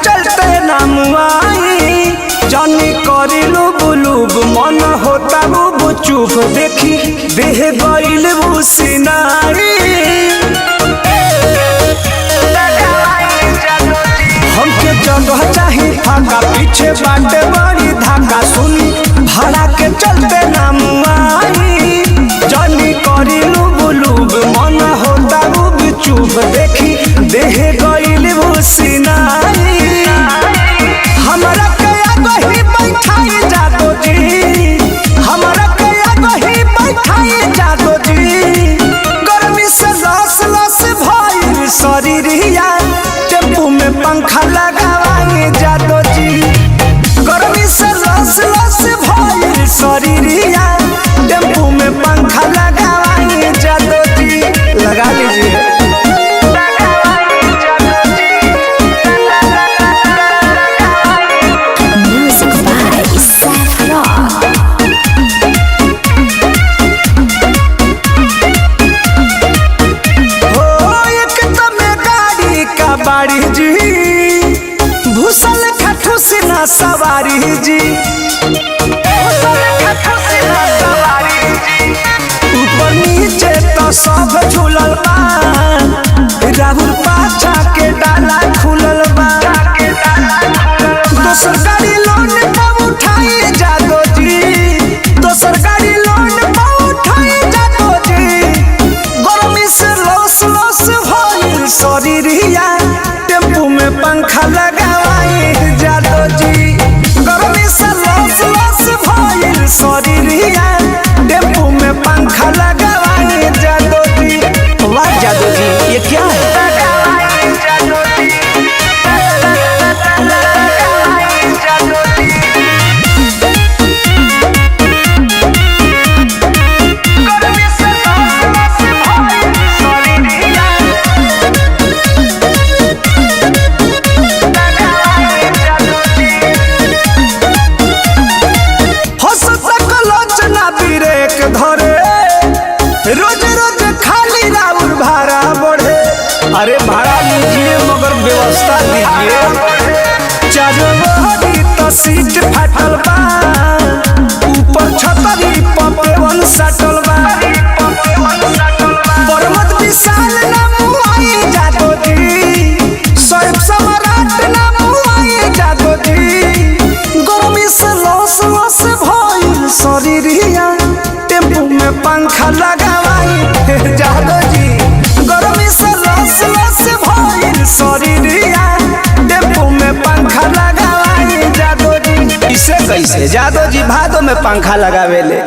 चलते नाम आई जानी करी लुब लुब मन होता बुब चुप देखी देह गईल बुसिनाई हमके जगह चाही फाका पीछे बाटे बड़ी धाका सुनी भाड़ा के चलते नाम आई जानी करी लुब लुब मन होता बुब चुप देखी देह गईल बुसिनाई हमरा कया गही बैठाई जादो जी हमरा कया गही बैठाई जादो जी गर्मी से लस लस भइल शरीरिया टेम्पू में पंखा लगावाई जादो जी गर्मी से लस लस भइल शरीरिया टेम्पू में पंखा लगावाई जादो जी लगा लीजिए। बाड़ी जी भूसल खठू सिना सवारी जी ऊपर नीचे तो सब झूलल बा राहुल पाछा के डाला खुलल बा दोसर गाड़ी लोन पर उठाई जादो जी दोसर गाड़ी लोन पर उठाई जादो जी गर्मी से लस लस भइल शरीरिया टेम्पू में पंखा लगावाई जादो जी गर्मी से लस लस भइल शरीरिया टेम्पू में पंखा लगावाई जादो जी। वाह जादो जी ये क्या है? रोज रोज खाली राउर भाड़ा बढ़े अरे भाड़ा लीजिए मगर व्यवस्था दीजिए चारों बहरी तो सीट फाटल बा ऊपर छतरी पपेवन सटल बा परमत विशाल ना मुआई जादो जी सब सम्राट ना मुआई जादो जी गर्मी से लस लस भइल शरीरिया टेम्पू में पंखा लगावाई जादो जी गर्मी से लस लस भइल शरीरिया टेम्पू में पंखा लगावाई जादो जी। इसे कैसे जादो जी भादो में पंखा लगावेले।